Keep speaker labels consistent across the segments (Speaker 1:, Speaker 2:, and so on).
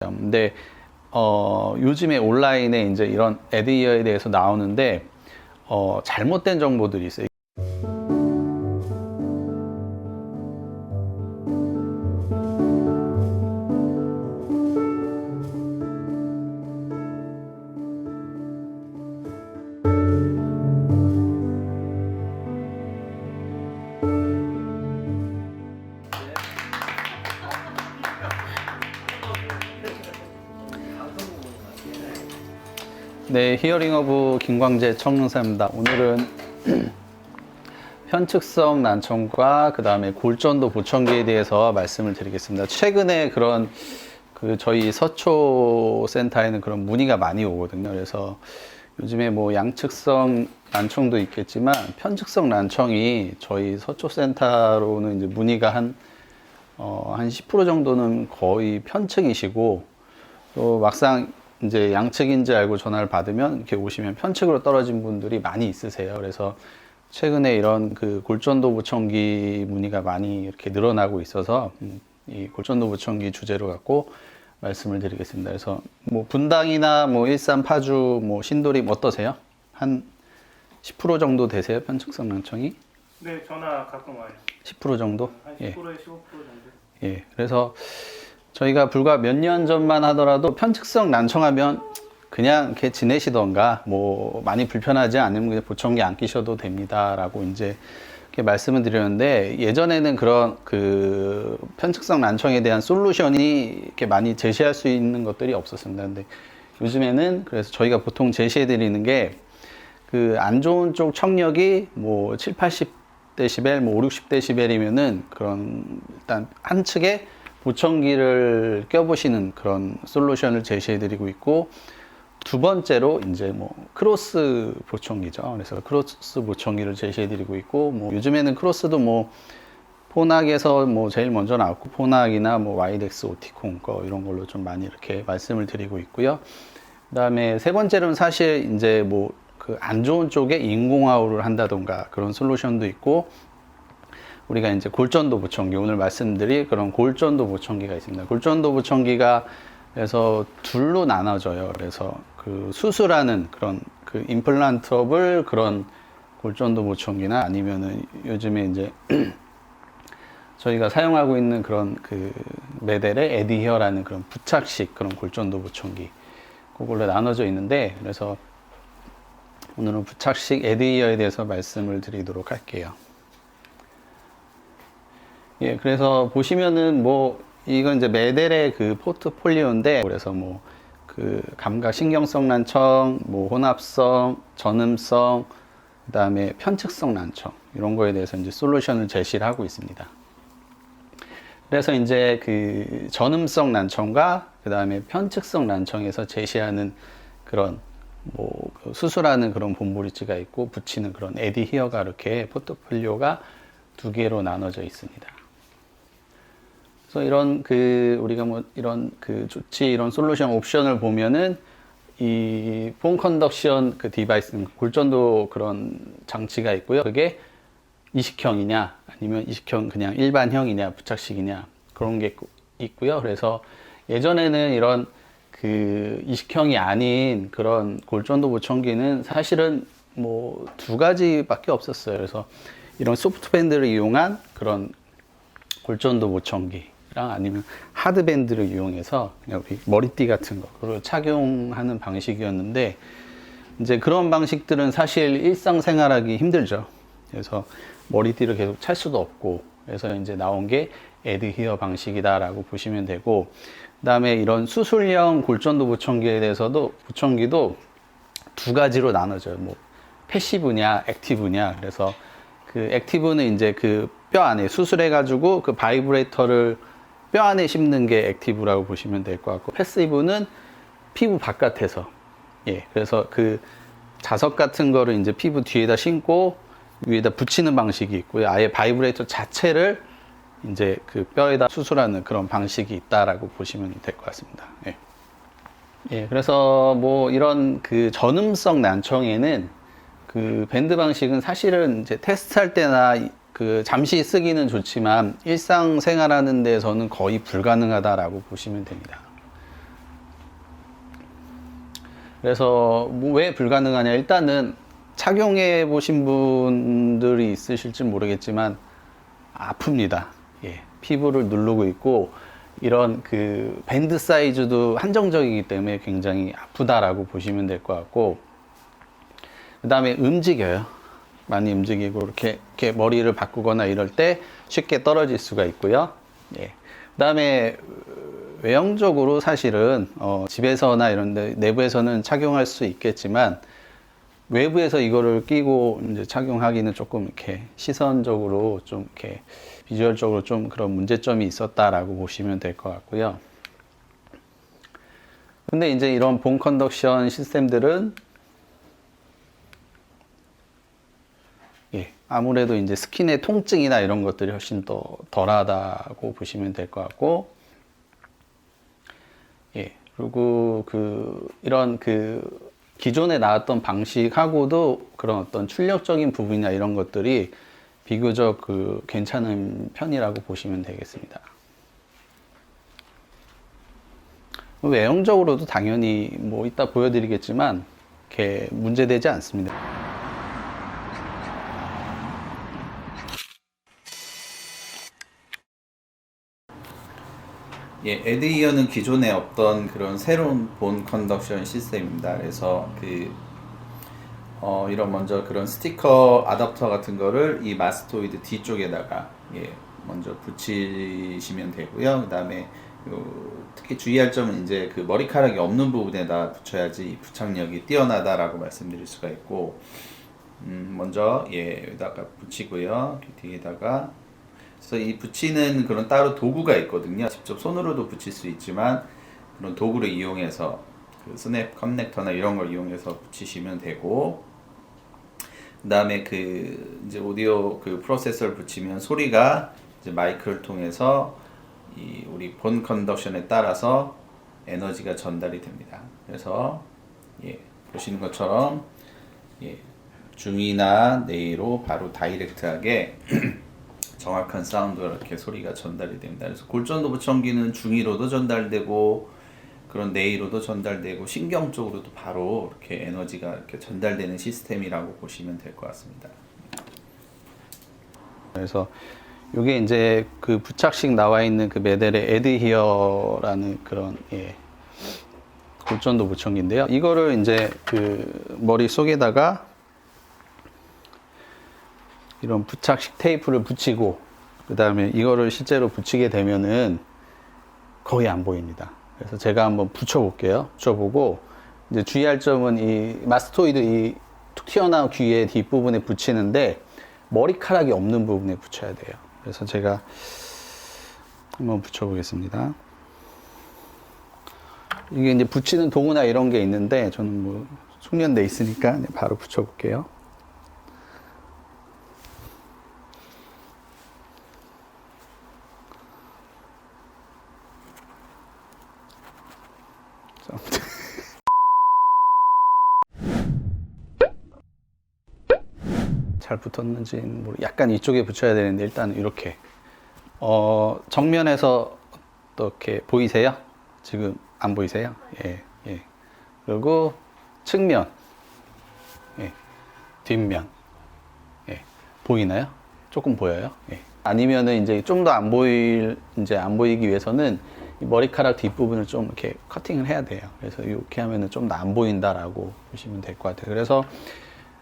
Speaker 1: 근데 요즘에 온라인에 이제 이런 에드이어에 대해서 나오는데 잘못된 정보들이 있어요. 네, 히어링 어브 김광재 청룡사입니다. 오늘은 편측성 난청과 그 다음에 골전도 보청기에 대해서 말씀을 드리겠습니다. 최근에 그런 저희 서초 센터에는 그런 문의가 많이 오거든요. 그래서 요즘에 뭐 양측성 난청도 있겠지만 편측성 난청이 저희 서초 센터로는 이제 문의가 한 10% 정도는 거의 편측이시고, 또 막상 이제 양측인지 알고 전화를 받으면 이렇게 오시면 편측으로 떨어진 분들이 많이 있으세요. 그래서 최근에 이런 골전도 보청기 문의가 많이 이렇게 늘어나고 있어서 이 골전도 보청기 주제로 갖고 말씀을 드리겠습니다. 그래서 뭐 분당이나 뭐 일산, 파주, 뭐 신도림 어떠세요? 한 10% 정도 되세요? 편측성 난청이?
Speaker 2: 네, 전화 가끔 와요.
Speaker 1: 10% 정도?
Speaker 2: 한 10%에 15% 정도.
Speaker 1: 예. 그래서 저희가 불과 몇 년 전만 하더라도 편측성 난청하면 그냥 이렇게 지내시던가 뭐 많이 불편하지 않으면 그냥 보청기 안 끼셔도 됩니다라고 이제 이렇게 말씀을 드렸는데, 예전에는 그런 편측성 난청에 대한 솔루션이 이렇게 많이 제시할 수 있는 것들이 없었습니다. 근데 요즘에는 그래서 저희가 보통 제시해 드리는 게 안 좋은 쪽 청력이 뭐 7, 80데시벨, 뭐 5, 60데시벨이면은 그런 일단 한 측에 보청기를 껴보시는 그런 솔루션을 제시해드리고 있고, 두 번째로 이제 뭐 크로스 보청기죠. 그래서 크로스 보청기를 제시해드리고 있고, 뭐 요즘에는 크로스도 뭐 포낙에서 뭐 제일 먼저 나왔고, 포낙이나 뭐 와이덱스, 오티콘 거 이런 걸로 좀 많이 이렇게 말씀을 드리고 있고요. 그다음에 세 번째로는 사실 이제 뭐 안 좋은 쪽에 인공화호를 한다던가 그런 솔루션도 있고, 우리가 이제 골전도 보청기, 오늘 말씀드릴 그런 골전도 보청기가 있습니다. 골전도 보청기가 그래서 둘로 나눠져요. 그래서 수술하는 그런 임플란트업을 그런 골전도 보청기나, 아니면은 요즘에 이제 저희가 사용하고 있는 그런 메델의 에드히어라는 그런 부착식 그런 골전도 보청기, 그걸로 나눠져 있는데, 그래서 오늘은 부착식 에드히어에 대해서 말씀을 드리도록 할게요. 예, 그래서 보시면은 뭐 이건 이제 메델의 포트폴리오인데, 그래서 뭐 감각 신경성 난청, 뭐 혼합성, 전음성, 그다음에 편측성 난청, 이런 거에 대해서 이제 솔루션을 제시를 하고 있습니다. 그래서 이제 전음성 난청과 그다음에 편측성 난청에서 제시하는 그런 뭐 수술하는 그런 봄브릿지가 있고, 붙이는 그런 에드히어가 이렇게 포트폴리오가 두 개로 나눠져 있습니다. 그래서 이런 우리가 뭐 이런 조치, 이런 솔루션 옵션을 보면은 이 본 컨덕션 디바이스, 골전도 그런 장치가 있고요. 그게 이식형이냐 아니면 이식형 그냥 일반형이냐 부착식이냐, 그런 게 있고요. 그래서 예전에는 이런 이식형이 아닌 그런 골전도 보청기는 사실은 뭐 두 가지밖에 없었어요. 그래서 이런 소프트밴드를 이용한 그런 골전도 보청기랑, 아니면 하드밴드를 이용해서 그냥 우리 머리띠 같은 거를 착용하는 방식이었는데, 이제 그런 방식들은 사실 일상생활하기 힘들죠. 그래서 머리띠를 계속 찰 수도 없고, 그래서 이제 나온 게 에드히어 방식이다라고 보시면 되고, 그 다음에 이런 수술형 골전도 보청기에 대해서도, 보청기도 두 가지로 나눠져요. 뭐 패시브냐 액티브냐. 그래서 액티브는 이제 뼈 안에 수술해가지고 바이브레이터를 뼈 안에 심는 게 액티브라고 보시면 될 것 같고, 패시브는 피부 바깥에서, 예, 그래서 자석 같은 거를 이제 피부 뒤에다 심고 위에다 붙이는 방식이 있고요. 아예 바이브레이터 자체를 이제 뼈에다 수술하는 그런 방식이 있다라고 보시면 될 것 같습니다. 예. 예, 그래서 뭐 이런 전음성 난청에는 밴드 방식은 사실은 이제 테스트할 때나 잠시 쓰기는 좋지만 일상생활하는 데서는 거의 불가능하다라고 보시면 됩니다. 그래서 뭐 왜 불가능하냐? 일단은 착용해 보신 분들이 있으실지 모르겠지만 아픕니다. 예, 피부를 누르고 있고 이런 그 밴드 사이즈도 한정적이기 때문에 굉장히 아프다라고 보시면 될 것 같고, 그 다음에 움직여요. 많이 움직이고 이렇게 머리를 바꾸거나 이럴 때 쉽게 떨어질 수가 있고요. 예. 그 다음에 외형적으로 사실은 집에서나 이런 데 내부에서는 착용할 수 있겠지만 외부에서 이거를 끼고 이제 착용하기는 조금 이렇게 시선적으로 좀 이렇게 비주얼적으로 좀 그런 문제점이 있었다라고 보시면 될 것 같고요. 근데 이제 이런 본 컨덕션 시스템들은 예, 아무래도 이제 스킨의 통증이나 이런 것들이 훨씬 더 덜하다고 보시면 될 것 같고, 예, 그리고 이런 기존에 나왔던 방식하고도 그런 어떤 출력적인 부분이나 이런 것들이 비교적 괜찮은 편이라고 보시면 되겠습니다. 외형적으로도 당연히 뭐 이따 보여드리겠지만 이렇게 문제되지 않습니다. 예, 에드이어는 기존에 없던 그런 새로운 본 컨덕션 시스템입니다. 그래서 이런 먼저 그런 스티커 아답터 같은 거를 이 마스토이드 뒤쪽에다가 예, 먼저 붙이시면 되고요. 그 다음에 특히 주의할 점은 이제 그 머리카락이 없는 부분에다 붙여야지 부착력이 뛰어나다라고 말씀드릴 수가 있고, 먼저 예, 여기다가 붙이고요. 뒤에다가 그래서 이 붙이는 그런 따로 도구가 있거든요. 직접 손으로도 붙일 수 있지만 그런 도구를 이용해서 스냅 커넥터나 이런 걸 이용해서 붙이시면 되고, 그 다음에 이제 오디오 프로세서를 붙이면 소리가 이제 마이크를 통해서 우리 본 컨덕션에 따라서 에너지가 전달이 됩니다. 그래서 예, 보시는 것처럼 예, 중이나 네이로 바로 다이렉트하게 정확한 사운드가 이렇게 소리가 전달이 됩니다. 그래서 골전도 보청기는 중위로도 전달되고 그런 네이로도 전달되고 신경 쪽으로도 바로 이렇게 에너지가 이렇게 전달되는 시스템이라고 보시면 될 것 같습니다. 그래서 이게 이제 부착식 나와 있는 메델의 에드히어라는 그런 예, 골전도 보청기인데요. 이거를 이제 머리 속에다가 이런 부착식 테이프를 붙이고 그 다음에 이거를 실제로 붙이게 되면은 거의 안 보입니다. 그래서 제가 한번 붙여볼게요. 붙여보고 이제 주의할 점은 이 마스토이드 이 툭 튀어나온 귀의 뒷부분에 붙이는데 머리카락이 없는 부분에 붙여야 돼요. 그래서 제가 한번 붙여보겠습니다. 이게 이제 붙이는 도구나 이런 게 있는데 저는 뭐 숙련돼 있으니까 바로 붙여볼게요. 잘 붙었는지는 약간 이쪽에 붙여야 되는데 일단 이렇게 정면에서 어떻게 보이세요? 지금 안 보이세요? 예, 예. 그리고 측면, 예, 뒷면, 예, 보이나요? 조금 보여요? 예. 아니면은 이제 좀 더 안 보이기 위해서는 이 머리카락 뒷부분을 좀 이렇게 커팅을 해야 돼요. 그래서 이렇게 하면은 좀 더 안 보인다라고 보시면 될 것 같아요. 그래서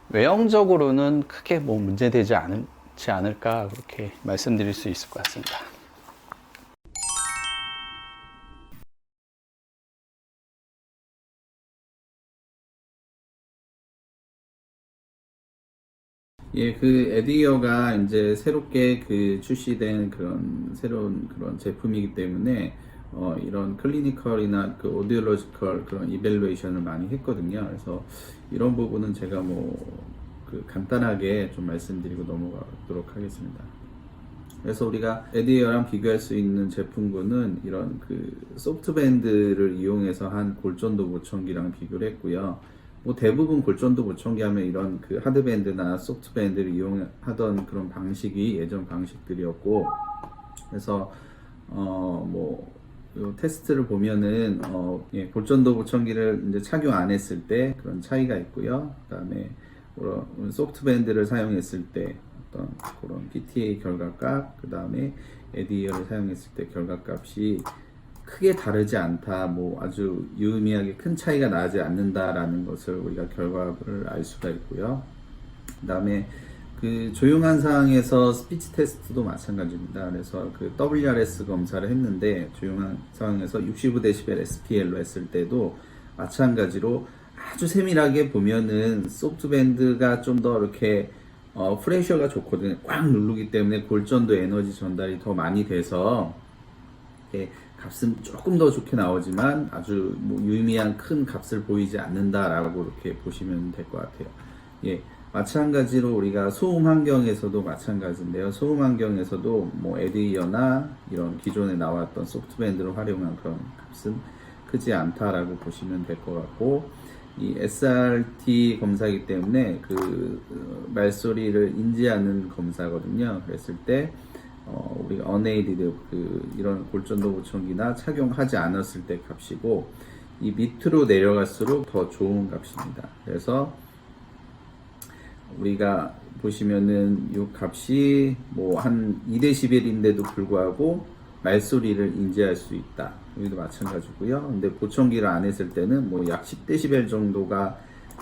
Speaker 1: 외형적으로는 크게 뭐 문제되지 않지 않을까 그렇게 말씀드릴 수 있을 것 같습니다. 예, 에디어가 이제 새롭게 출시된 그런 새로운 그런 제품이기 때문에 이런 클리니컬이나 오디올로지컬 그런 이밸루에이션을 많이 했거든요. 그래서 이런 부분은 제가 간단하게 좀 말씀드리고 넘어가도록 하겠습니다. 그래서 우리가 에디어랑 비교할 수 있는 제품군은 이런 소프트밴드를 이용해서 한 골전도 보청기랑 비교를 했고요. 뭐 대부분 골전도 보청기 하면 이런 하드밴드나 소프트밴드를 이용하던 그런 방식이 예전 방식들이었고, 그래서
Speaker 3: 요 테스트를 보면은 예, 골전도 보청기를 이제 착용 안 했을 때 그런 차이가 있고요. 그다음에 소프트밴드를 사용했을 때 어떤 그런 PTA 결과값, 그다음에 에디어를 사용했을 때 결과값이 크게 다르지 않다, 뭐 아주 유의미하게 큰 차이가 나지 않는다라는 것을 우리가 결과를 알 수가 있고요. 그다음에 그 조용한 상황에서 스피치 테스트도 마찬가지입니다. 그래서 그 WRS 검사를 했는데 조용한 상황에서 65dB SPL로 했을 때도 마찬가지로 아주 세밀하게 보면은 소프트밴드가 좀 더 이렇게 프레셔가 좋거든요. 꽉 누르기 때문에 골전도 에너지 전달이 더 많이 돼서 이렇게 값은 조금 더 좋게 나오지만 아주 뭐 유의미한 큰 값을 보이지 않는다라고 이렇게 보시면 될 것 같아요. 예. 마찬가지로 우리가 소음 환경에서도 마찬가지인데요. 소음 환경에서도 뭐 에디어나 이런 기존에 나왔던 소프트밴드를 활용한 그런 값은 크지 않다라고 보시면 될 것 같고, 이 SRT 검사이기 때문에 그 말소리를 인지하는 검사거든요. 그랬을 때 우리가 unaided 이런 골전도 보청기나 착용하지 않았을 때 값이고, 이 밑으로 내려갈수록 더 좋은 값입니다. 그래서 우리가 보시면은 이 값이 뭐 한 2dB인데도 불구하고 말소리를 인지할 수 있다. 여기도 마찬가지고요. 근데 보청기를 안 했을 때는 뭐 약 10dB 정도가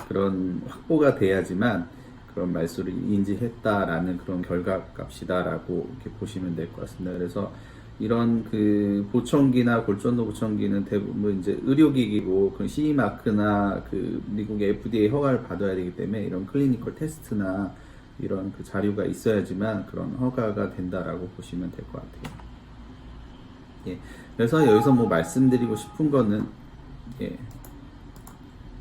Speaker 3: 그런 확보가 돼야지만 그런 말소리를 인지했다라는 그런 결과값이다라고 이렇게 보시면 될 것 같습니다. 그래서 이런 그 보청기나 골전도 보청기는 대부분 이제 의료기기고 그 CE 마크나 그 미국의 FDA 허가를 받아야 되기 때문에 이런 클리니컬 테스트나 이런 그 자료가 있어야지만 그런 허가가 된다라고 보시면 될 것 같아요. 예. 그래서 여기서 뭐 말씀드리고 싶은 거는 예.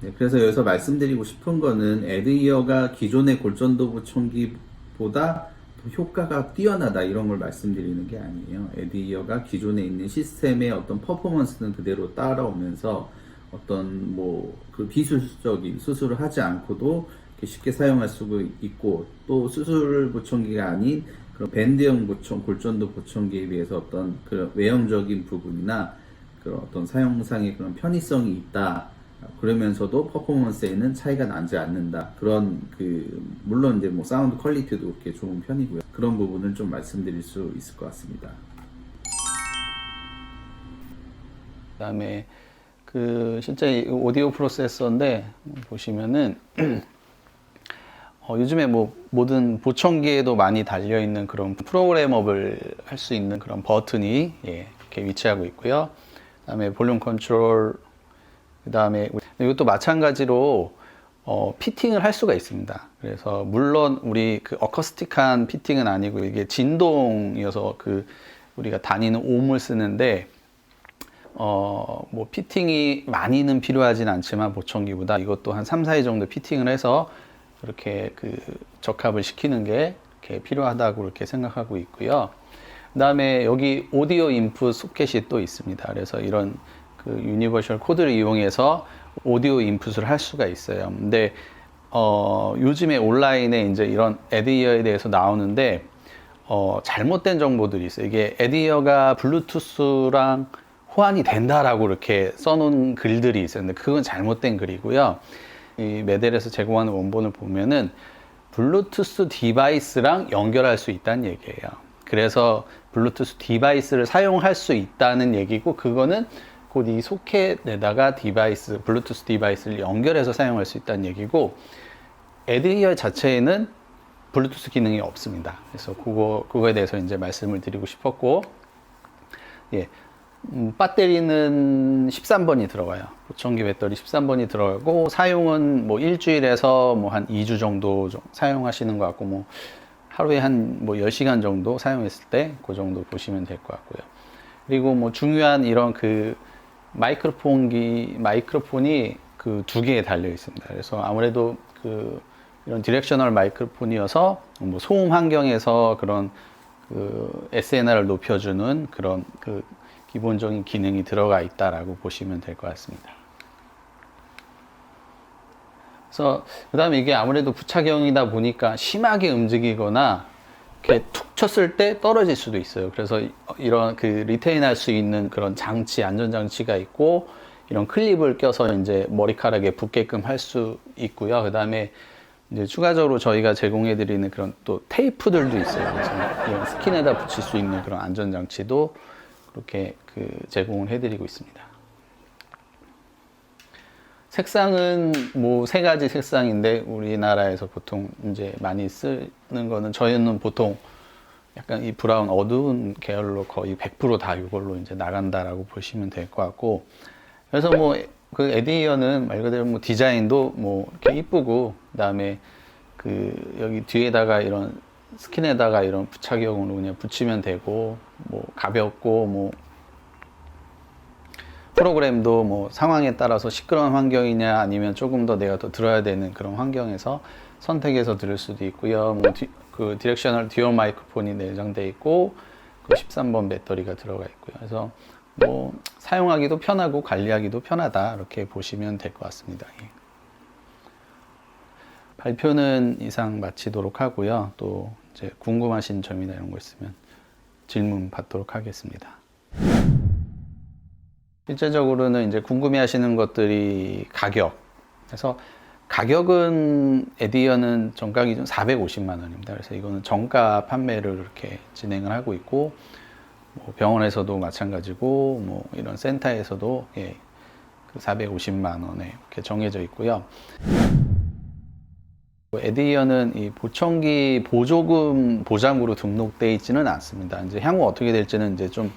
Speaker 3: 네, 그래서 여기서 말씀드리고 싶은 거는 에드이어가 기존의 골전도 보청기보다 효과가 뛰어나다 이런 걸 말씀드리는 게 아니에요. 에드이어가 기존에 있는 시스템의 어떤 퍼포먼스는 그대로 따라오면서 어떤 뭐 그 비수술적인 수술을 하지 않고도 이렇게 쉽게 사용할 수가 있고, 또 수술 보청기가 아닌 그런 밴드형 골전도 보청기에 비해서 어떤 그런 외형적인 부분이나 그런 어떤 사용상의 그런 편의성이 있다. 그러면서도 퍼포먼스에는 차이가 나지 않는다. 그런 물론 이제 뭐 사운드 퀄리티도 그렇게 좋은 편이고요. 그런 부분을 좀 말씀드릴 수 있을 것 같습니다.
Speaker 1: 그다음에 실제 오디오 프로세서인데 보시면은 요즘에 뭐 모든 보청기에도 많이 달려 있는 그런 프로그래머블 할 수 있는 그런 버튼이 이렇게 위치하고 있고요. 그다음에 볼륨 컨트롤, 그다음에 이것도 마찬가지로 피팅을 할 수가 있습니다. 그래서 물론 우리 그 어쿠스틱한 피팅은 아니고 이게 진동이어서 우리가 다니는 옴을 쓰는데 뭐 피팅이 많이는 필요하진 않지만 보청기보다 이것도 한 3, 4회 정도 피팅을 해서 그렇게 적합을 시키는 게 이렇게 필요하다고 이렇게 생각하고 있고요. 그다음에 여기 오디오 인풋 소켓이 또 있습니다. 그래서 이런 유니버셜 코드를 이용해서 오디오 인풋을 할 수가 있어요. 근데 요즘에 온라인에 이제 이런 에드이어에 대해서 나오는데 잘못된 정보들이 있어요. 이게 에드이어가 블루투스랑 호환이 된다라고 이렇게 써놓은 글들이 있어요. 근데 그건 잘못된 글이고요. 이 메델에서 제공하는 원본을 보면은 블루투스 디바이스랑 연결할 수 있다는 얘기예요. 그래서 블루투스 디바이스를 사용할 수 있다는 얘기고, 그거는 곧 이 소켓에다가 블루투스 디바이스를 연결해서 사용할 수 있다는 얘기고, 에드이어 자체에는 블루투스 기능이 없습니다. 그래서 그거에 대해서 이제 말씀을 드리고 싶었고, 예. 배터리는 13번이 들어가요. 보청기 배터리 13번이 들어가고, 사용은 뭐 일주일에서 뭐 한 2주 정도 사용하시는 것 같고, 뭐 하루에 한 뭐 10시간 정도 사용했을 때 그 정도 보시면 될 것 같고요. 그리고 뭐 중요한 이런 마이크로폰이 두 개에 달려 있습니다. 그래서 아무래도 이런 디렉셔널 마이크로폰이어서 뭐 소음 환경에서 그런 SNR을 높여주는 그런 기본적인 기능이 들어가 있다라고 보시면 될 것 같습니다. 그래서 그다음에 이게 아무래도 부착형이다 보니까 심하게 움직이거나 이렇게 툭 쳤을 때 떨어질 수도 있어요. 그래서 이런 그 리테인할 수 있는 그런 장치, 안전장치가 있고, 이런 클립을 껴서 이제 머리카락에 붙게끔 할 수 있고요. 그 다음에 이제 추가적으로 저희가 제공해드리는 그런 또 테이프들도 있어요. 그래서 이런 스킨에다 붙일 수 있는 그런 안전장치도 그렇게 그 제공을 해드리고 있습니다. 색상은 뭐 3가지 색상인데, 우리나라에서 보통 이제 많이 쓰는 거는, 저희는 보통 약간 이 브라운 어두운 계열로 거의 100% 다 이걸로 이제 나간다라고 보시면 될 것 같고, 그래서 뭐 그 에디어는 말 그대로 뭐 디자인도 뭐 이렇게 이쁘고, 그다음에 그 여기 뒤에다가 이런 스킨에다가 이런 부착용으로 그냥 붙이면 되고, 뭐 가볍고, 뭐 프로그램도 뭐 상황에 따라서 시끄러운 환경이냐 아니면 조금 더 내가 더 들어야 되는 그런 환경에서 선택해서 들을 수도 있고요. 뭐 그 디렉셔널 듀얼 마이크로폰이 내장되어 있고, 그 13번 배터리가 들어가 있고요. 그래서 뭐 사용하기도 편하고 관리하기도 편하다, 이렇게 보시면 될 것 같습니다. 예. 발표는 이상 마치도록 하고요. 또 이제 궁금하신 점이나 이런 거 있으면 질문 받도록 하겠습니다. 실제적으로는 이제 궁금해하시는 것들이 가격. 그래서 가격은 에디어는 정가 기준 450만 원입니다. 그래서 이거는 정가 판매를 이렇게 진행을 하고 있고, 뭐 병원에서도 마찬가지고, 뭐 이런 센터에서도 예, 그 450만 원에 이렇게 정해져 있고요. 에디어는 이 보청기 보조금 보장으로 등록되어 있지는 않습니다. 이제 향후 어떻게 될지는 이제 좀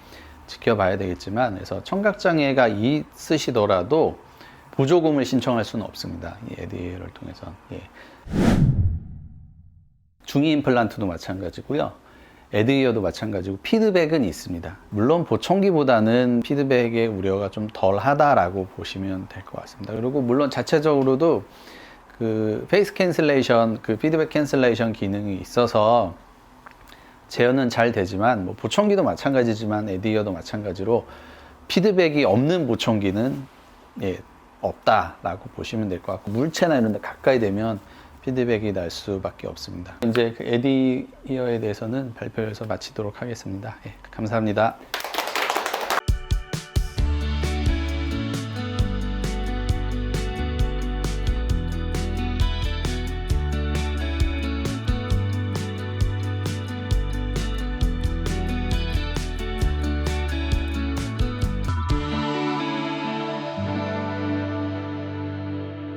Speaker 1: 지켜봐야 되겠지만, 그래서 청각장애가 있으시더라도 보조금을 신청할 수는 없습니다. 이 에디어를 통해서. 예. 중위 임플란트도 마찬가지고요. 에디어도 마찬가지고 피드백은 있습니다. 물론 보청기보다는 피드백의 우려가 좀 덜 하다라고 보시면 될 것 같습니다. 그리고 물론 자체적으로도 그 페이스 캔슬레이션, 그 피드백 캔슬레이션 기능이 있어서 재현은 잘 되지만, 뭐 보청기도 마찬가지지만 에디어도 마찬가지로 피드백이 없는 보청기는 예, 없다라고 보시면 될 것 같고, 물체나 이런 데 가까이 되면 피드백이 날 수밖에 없습니다. 이제 그 에디어에 대해서는 발표에서 마치도록 하겠습니다. 예, 감사합니다.